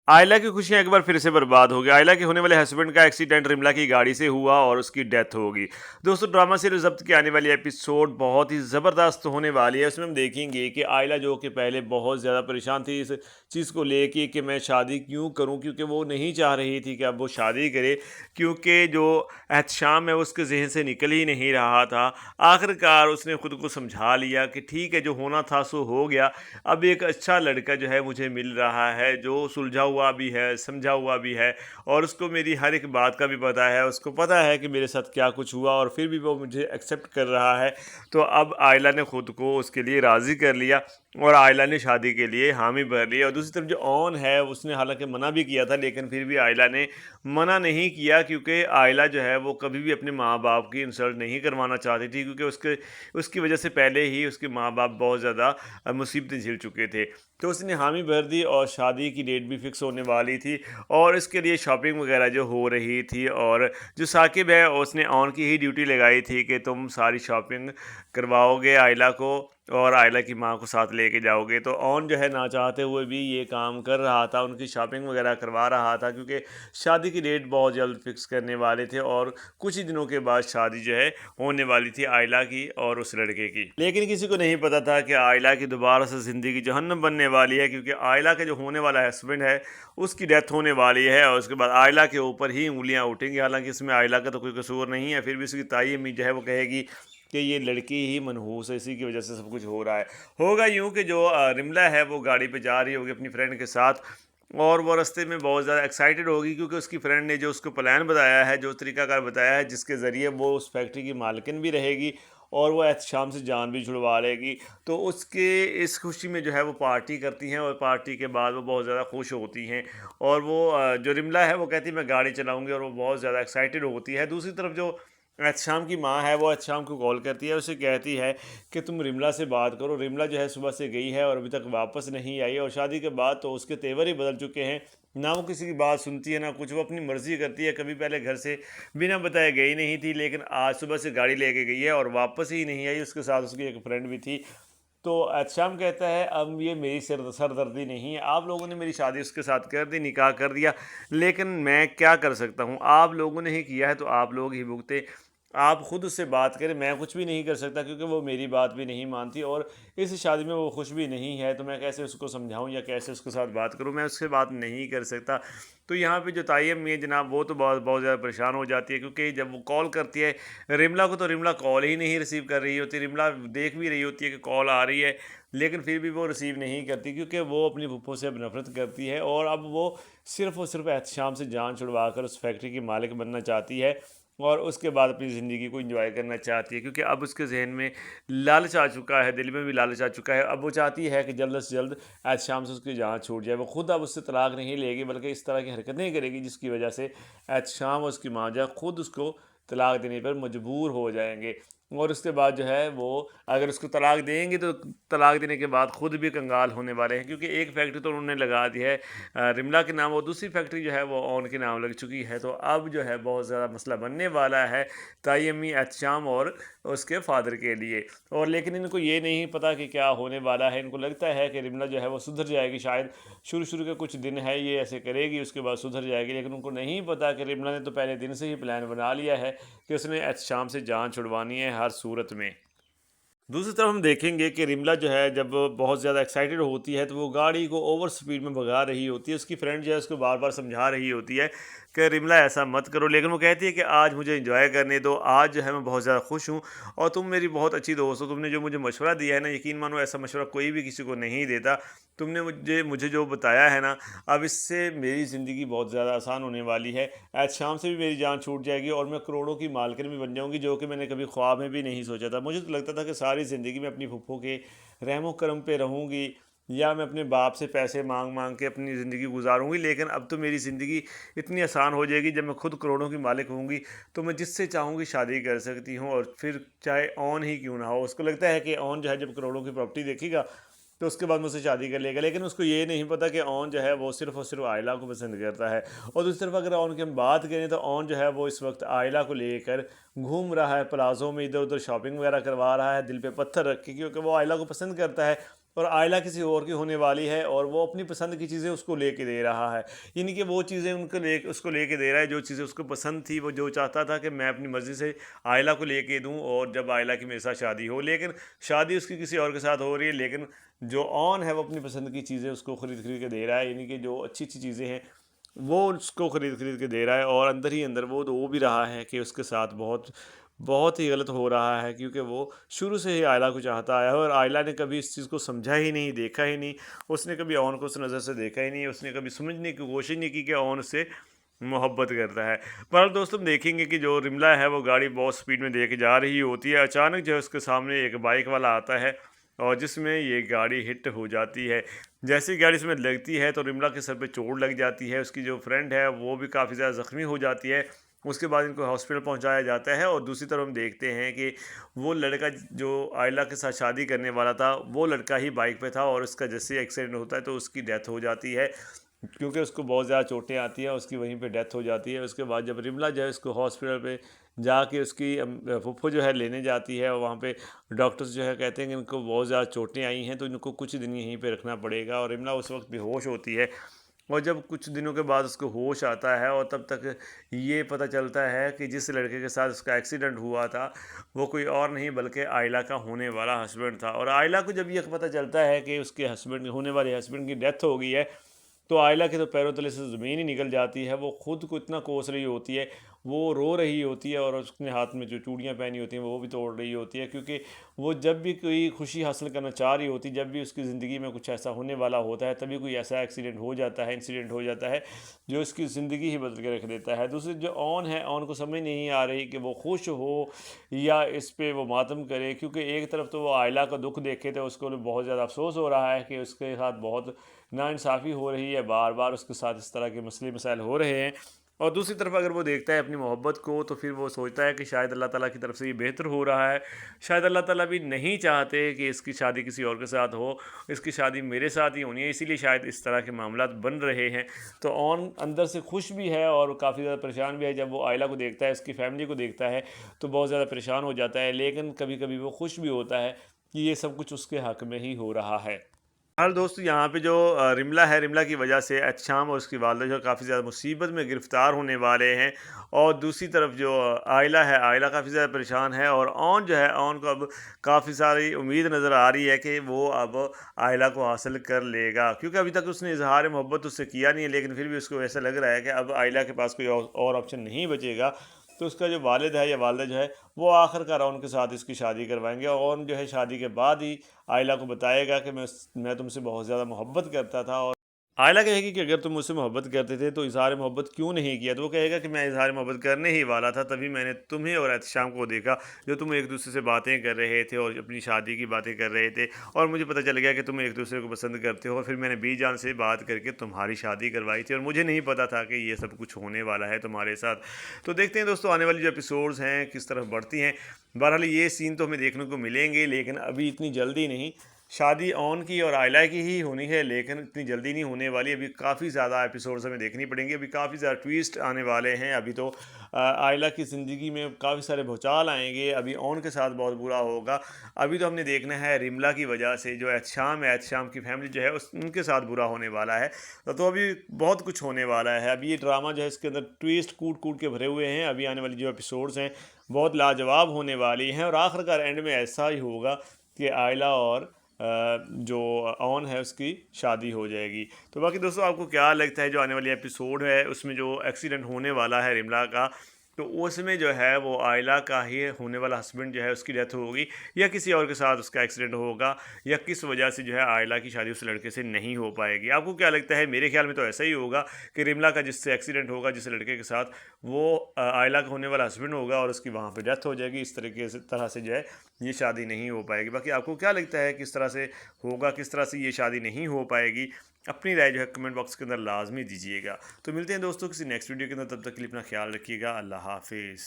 आयला की खुशियां एक बार फिर से बर्बाद हो गई। आयला के होने वाले हस्बैंड का एक्सीडेंट रिमला की गाड़ी से हुआ और उसकी डेथ होगी। दोस्तों, ड्रामा सीरियल ज़ब्त की आने वाली एपिसोड बहुत ही ज़बरदस्त होने वाली है। उसमें हम देखेंगे कि आयला जो कि पहले बहुत ज़्यादा परेशान थी इस चीज़ को लेके कि मैं शादी क्यों करूं, क्योंकि वो नहीं चाह रही थी कि अब वो शादी करे, क्योंकि जो एहतशाम है वो उसके जहन से निकल ही नहीं रहा था। आखिरकार उसने खुद को समझा लिया कि ठीक है, जो होना था सो हो गया। अब एक अच्छा लड़का जो है मुझे मिल रहा है, जो सुलझा हुआ भी है, समझा हुआ भी है, और उसको मेरी हर एक बात का भी पता है। उसको पता है कि मेरे साथ क्या कुछ हुआ, और फिर भी वो मुझे एक्सेप्ट कर रहा है। तो अब आयला ने खुद को उसके लिए राज़ी कर लिया और आयला ने शादी के लिए हामी भर ली। और दूसरी तरफ जो ओन है उसने हालांकि मना भी किया था, लेकिन फिर भी आयला ने मना नहीं किया, क्योंकि आयला जो है वो कभी भी अपने माँ बाप की इंसल्ट नहीं करवाना चाहती थी, क्योंकि उसकी वजह से पहले ही उसके माँ बाप बहुत ज़्यादा मुसीबतें झेल चुके थे। तो उसने हामी भर दी और शादी की डेट भी फिक्स होने वाली थी, और इसके लिए शॉपिंग वगैरह जो हो रही थी। और जो साकिब है उसने ऑन की ही ड्यूटी लगाई थी कि तुम सारी शॉपिंग करवाओगे आयला को, और आयला की माँ को साथ लेके जाओगे। तो ऑन जो है ना चाहते हुए भी ये काम कर रहा था, उनकी शॉपिंग वगैरह करवा रहा था, क्योंकि शादी की डेट बहुत जल्द फिक्स करने वाले थे और कुछ ही दिनों के बाद शादी जो है होने वाली थी आयला की और उस लड़के की। लेकिन किसी को नहीं पता था कि आयला की दोबारा से ज़िंदगी जहन्नम बनने वाली है, क्योंकि आयला के जो होने वाला हस्बैंड है उसकी डेथ होने वाली है, और उसके बाद आयला के ऊपर ही उंगलियां उठेंगी। हालांकि इसमें आयला का तो कोई कसूर नहीं है, फिर भी उसकी ताई अम्मी जो है वो कहेगी कि ये लड़की ही मनहूस है, इसी की वजह से सब कुछ हो रहा है। होगा यूं कि जो रिमला है वो गाड़ी पे जा रही होगी अपनी फ्रेंड के साथ, और वो रास्ते में बहुत ज़्यादा एक्साइटेड होगी, क्योंकि उसकी फ्रेंड ने जो उसको प्लान बताया है, जो तरीकाकार बताया है, जिसके ज़रिए वो उस फैक्ट्री की मालकिन भी रहेगी और वो एहतशाम से जान भी छुड़वा लेगी। तो उसके इस खुशी में जो है वो पार्टी करती हैं, और पार्टी के बाद वो बहुत ज़्यादा खुश होती हैं। और वो जो रिमला है वो कहती है मैं गाड़ी चलाऊंगी, और वो बहुत ज़्यादा एक्साइटेड होती है। दूसरी तरफ जो एहतशाम की माँ है वो एहतशाम को कॉल करती है, उसे कहती है कि तुम रिमला से बात करो। रिमला जो है सुबह से गई है और अभी तक वापस नहीं आई, और शादी के बाद तो उसके तेवर ही बदल चुके हैं। ना वो किसी की बात सुनती है ना कुछ, वो अपनी मर्जी करती है। कभी पहले घर से बिना बताए गई नहीं थी, लेकिन आज सुबह से गाड़ी लेके गई है और वापस ही नहीं आई। उसके साथ उसकी एक फ्रेंड भी थी। तो एहतशाम कहता है अब ये मेरी सरदर्दी नहीं है, आप लोगों ने मेरी शादी उसके साथ कर दी, निकाह कर दिया, लेकिन मैं क्या कर सकता हूँ, आप लोगों ने ही किया है तो आप लोग ही भुगते। आप खुद उससे बात करें, मैं कुछ भी नहीं कर सकता, क्योंकि वो मेरी बात भी नहीं मानती और इस शादी में वो खुश भी नहीं है। तो मैं कैसे उसको समझाऊं या कैसे उसके साथ बात करूं, मैं उससे बात नहीं कर सकता। तो यहाँ पे जो ताई अम्मी है जनाब, वो तो बहुत बहुत ज़्यादा परेशान हो जाती है, क्योंकि जब वो कॉल करती है रिमला को, तो रिमला कॉल ही नहीं रिसीव कर रही होती। रिमला देख भी रही होती है कि कॉल आ रही है, लेकिन फिर भी वो रिसीव नहीं करती, क्योंकि वो अपनी फूफो से अब नफरत करती है, और अब वो सिर्फ और सिर्फ एहतशाम से जान छुड़वा कर उस फैक्ट्री की मालिक बनना चाहती है, और उसके बाद अपनी ज़िंदगी को एंजॉय करना चाहती है। क्योंकि अब उसके जहन में लालच आ चुका है, दिल में भी लालच आ चुका है। अब वो चाहती है कि जल्द से जल्द एहतशाम से उसकी जान छूट जाए। वो खुद अब उससे तलाक नहीं लेगी, बल्कि इस तरह की हरकतें करेगी जिसकी वजह से एहतशाम और उसकी माँ जो है खुद उसको तलाक देने पर मजबूर हो जाएंगे। और उसके बाद जो है वो, अगर उसको तलाक देंगे तो तलाक देने के बाद खुद भी कंगाल होने वाले हैं, क्योंकि एक फैक्ट्री तो उन्होंने लगा दी है रिमला के नाम, और दूसरी फैक्ट्री जो है वो ओन के नाम लग चुकी है। तो अब जो है बहुत ज़्यादा मसला बनने वाला है ताई अम्मी एहतशाम और उसके फादर के लिए। और लेकिन इनको ये नहीं पता कि क्या होने वाला है। इनको लगता है कि रिमला जो है वो सुधर जाएगी, शायद शुरू शुरू के कुछ दिन है ये ऐसे करेगी, उसके बाद सुधर जाएगी। लेकिन उनको नहीं पता कि रिमला ने तो पहले दिन से ही प्लान बना लिया है कि उसने एहतशाम से जान छुड़वानी है हर सूरत में। दूसरी तरफ हम देखेंगे कि रिमला जो है जब बहुत ज़्यादा एक्साइटेड होती है, तो वो गाड़ी को ओवर स्पीड में भगा रही होती है। उसकी फ्रेंड जो है उसको बार बार समझा रही होती है कि रिमला ऐसा मत करो, लेकिन वो कहती है कि आज मुझे एंजॉय करने दो, आज जो है मैं बहुत ज़्यादा खुश हूँ, और तुम मेरी बहुत अच्छी दोस्त हो। तुमने जो मुझे मशवरा दिया है ना, यकीन मानो ऐसा मशवरा कोई भी किसी को नहीं देता। तुमने मुझे मुझे जो बताया है ना, अब इससे मेरी ज़िंदगी बहुत ज़्यादा आसान होने वाली है। आज शाम से भी मेरी जान छूट जाएगी और मैं करोड़ों की मालकिन भी बन जाऊंगी, जो कि मैंने कभी ख्वाब में भी नहीं सोचा था। मुझे तो लगता था कि सारी ज़िंदगी में अपनी फूफो के रहमो करम पे रहूंगी, या मैं अपने बाप से पैसे मांग मांग के अपनी ज़िंदगी गुजारूंगी। लेकिन अब तो मेरी ज़िंदगी इतनी आसान हो जाएगी, जब मैं खुद करोड़ों की मालिक होंगी तो मैं जिससे चाहूँगी शादी कर सकती हूँ, और फिर चाहे ऑन ही क्यों ना हो। उसको लगता है कि ऑन जो है जब करोड़ों की प्रॉपर्टी देखेगा तो उसके बाद मुझसे शादी कर लेगा, लेकिन उसको ये नहीं पता कि ऑन जो है वो सिर्फ और सिर्फ आयला को पसंद करता है। और दूसरी तरफ अगर ऑन की हम बात करें, तो ऑन जो है वो इस वक्त आयला को लेकर घूम रहा है प्लाजो में, इधर उधर शॉपिंग वगैरह करवा रहा है दिल पे पत्थर रख के, क्योंकि वो आयला को पसंद करता है। और आयला किसी और की होने वाली है और वो अपनी पसंद की चीज़ें उसको लेके दे रहा है। यानी कि वो चीज़ें उसको लेके दे रहा है जो चीज़ें उसको पसंद थी, वो जो चाहता था कि मैं अपनी मर्ज़ी से आयला को लेके दूँ और जब आयला की मेरे साथ शादी हो। लेकिन शादी उसकी किसी और के साथ हो रही है, लेकिन जो ऑन है वो अपनी पसंद की चीज़ें उसको खरीद के दे रहा है। यानी कि जो अच्छी-अच्छी चीज़ें हैं वो उसको खरीद के दे रहा है और अंदर ही अंदर वो तो भी रहा है कि उसके साथ बहुत बहुत ही गलत हो रहा है, क्योंकि वो शुरू से ही आयला को चाहता आया है और आयला ने कभी इस चीज़ को समझा ही नहीं, देखा ही नहीं। उसने कभी ओन को उस नज़र से देखा ही नहीं, उसने कभी समझने की कोशिश नहीं की कि ओन उससे मोहब्बत करता है। पर दोस्तों हम देखेंगे कि जो रिमला है वो गाड़ी बहुत स्पीड में लेके जा रही होती है। अचानक जो है उसके सामने एक बाइक वाला आता है और जिसमें ये गाड़ी हिट हो जाती है। जैसे ही गाड़ी इसमें लगती है तो रिमला के सर पे चोट लग जाती है। उसकी जो फ्रेंड है वो भी काफ़ी ज़्यादा ज़ख्मी हो जाती है। उसके बाद इनको हॉस्पिटल पहुंचाया जाता है और दूसरी तरफ हम देखते हैं कि वो लड़का जो आयला के साथ शादी करने वाला था, वो लड़का ही बाइक पे था और उसका जैसे एक्सीडेंट होता है तो उसकी डेथ हो जाती है, क्योंकि उसको बहुत ज़्यादा चोटें आती हैं, उसकी वहीं पे डेथ हो जाती है। उसके बाद जब रिमला जो है उसको हॉस्पिटल पे जाके उसकी फूफो जो है लेने जाती है और वहाँ पे डॉक्टर्स जो है कहते हैं कि इनको बहुत ज़्यादा चोटें आई हैं तो इनको कुछ दिन यहीं पे रखना पड़ेगा, और रिमला उस वक्त बेहोश होती है। और जब कुछ दिनों के बाद उसको होश आता है और तब तक ये पता चलता है कि जिस लड़के के साथ उसका एक्सीडेंट हुआ था वो कोई और नहीं बल्कि आयला का होने वाला हस्बैंड था। और आयला को जब ये पता चलता है कि उसके हस्बैंड होने वाले हस्बैंड की डेथ हो गई है तो आयला के तो पैरों तले से ज़मीन ही निकल जाती है। वो खुद को इतना कोस रही होती है, वो रो रही होती है और उसने हाथ में जो चूड़ियाँ पहनी होती हैं वो भी तोड़ रही होती है, क्योंकि वो जब भी कोई खुशी हासिल करना चाह रही होती है, जब भी उसकी ज़िंदगी में कुछ ऐसा होने वाला होता है, तभी कोई ऐसा एक्सीडेंट हो जाता है, इंसिडेंट हो जाता है जो उसकी ज़िंदगी ही बदल के रख देता है। दूसरी जो ऑन है, ऑन को समझ नहीं आ रही कि वो खुश हो या इस पे वो मातम करे, क्योंकि एक तरफ तो वो आयला का दुख देखे तो उसको बहुत ज़्यादा अफसोस हो रहा है कि उसके साथ बहुत नाइंसाफ़ी हो रही है, बार बार उसके साथ इस तरह के मसले मसाइल हो रहे हैं। और दूसरी तरफ अगर वो देखता है अपनी मोहब्बत को तो फिर वो सोचता है कि शायद अल्लाह ताला की तरफ से ये बेहतर हो रहा है, शायद अल्लाह ताला भी नहीं चाहते कि इसकी शादी किसी और के साथ हो, इसकी शादी मेरे साथ ही होनी है, इसीलिए शायद इस तरह के मामला बन रहे हैं। तो ऑन अंदर से खुश भी है और काफ़ी ज़्यादा परेशान भी है। जब वो आयला को देखता है, इसकी फैमिली को देखता है तो बहुत ज़्यादा परेशान हो जाता है, लेकिन कभी कभी वो खुश भी होता है कि ये सब कुछ उसके हक़ में ही हो रहा है। हाल दोस्तों यहाँ पे जो रिमला है, रिमला की वजह से एहतशाम और उसकी वालदा जो काफ़ी ज़्यादा मुसीबत में गिरफ़्तार होने वाले हैं। और दूसरी तरफ जो आयला है, आयला काफ़ी ज़्यादा परेशान है और ऑन जो है, ऑन को अब काफ़ी सारी उम्मीद नज़र आ रही है कि वो अब आयला को हासिल कर लेगा, क्योंकि अभी तक उसने इज़हार मोहब्बत उससे किया नहीं है, लेकिन फिर भी उसको ऐसा लग रहा है कि अब आयला के पास कोई और ऑप्शन नहीं बचेगा। तो उसका जो वालिद है या वालदा जो है वो आखिरकार उनके साथ इसकी शादी करवाएंगे और जो है शादी के बाद ही आयला को बताएगा कि मैं तुमसे बहुत ज़्यादा मोहब्बत करता था। और आयला कहेगी कि अगर तुम मुझसे मोहब्बत करते थे तो इजहार मोहब्बत क्यों नहीं किया, तो वो कहेगा कि मैं इजहार मोहब्बत करने ही वाला था, तभी मैंने तुम्हें और एहतशाम को देखा जो तुम एक दूसरे से बातें कर रहे थे और अपनी शादी की बातें कर रहे थे, और मुझे पता चल गया कि तुम एक दूसरे को पसंद करते हो, और फिर मैंने बीजान से बात करके तुम्हारी शादी करवाई थी और मुझे नहीं पता था कि ये सब कुछ होने वाला है तुम्हारे साथ। तो देखते हैं दोस्तों आने वाली जो एपिसोड्स हैं किस तरफ बढ़ती हैं। बहरहाल ये सीन तो हमें देखने को मिलेंगे, लेकिन अभी इतनी जल्दी नहीं। शादी ऑन की और आयला की ही होनी है, लेकिन इतनी जल्दी नहीं होने वाली। अभी काफ़ी ज़्यादा एपिसोड्स हमें देखनी पड़ेंगे, अभी काफ़ी ज़्यादा ट्विस्ट आने वाले हैं। अभी तो आयला की ज़िंदगी में काफ़ी सारे भूचाल आएंगे, अभी ऑन के साथ बहुत बुरा होगा। अभी तो हमने देखना है रिमला की वजह से जो एहतशाम है, एहतशाम की फैमिली जो है उस उनके साथ बुरा होने वाला है। तो अभी बहुत कुछ होने वाला है। अभी ये ड्रामा जो है इसके अंदर ट्विस्ट कूट कूट के भरे हुए हैं। अभी आने वाली जो एपिसोड्स हैं बहुत लाजवाब होने वाली हैं और आखिरकार एंड में ऐसा ही होगा कि आयला और जो ऑन है उसकी शादी हो जाएगी। तो बाकी दोस्तों आपको क्या लगता है जो आने वाली एपिसोड है उसमें जो एक्सीडेंट होने वाला है रिमला का, तो उसमें जो है वो आयला का ही होने वाला हस्बैंड जो है उसकी डेथ होगी या किसी और के साथ उसका एक्सीडेंट होगा, या किस वजह से जो है आयला की शादी उस लड़के से नहीं हो पाएगी? आपको क्या लगता है? मेरे ख्याल में तो ऐसा ही होगा कि रिमला का जिससे एक्सीडेंट होगा जिस लड़के के साथ, वो आयला का होने वाला हस्बैंड होगा और उसकी वहाँ पे डेथ हो जाएगी। इस तरीके से तरह से जो है ये शादी नहीं हो पाएगी। बाकी आपको क्या लगता है किस तरह से होगा, किस तरह से ये शादी नहीं हो पाएगी? अपनी राय जो है कमेंट बॉक्स के अंदर लाजमी दीजिएगा। तो मिलते हैं दोस्तों किसी नेक्स्ट वीडियो के अंदर, तब तक के लिए अपना ख्याल रखिएगा। अल्लाह हाफिज़।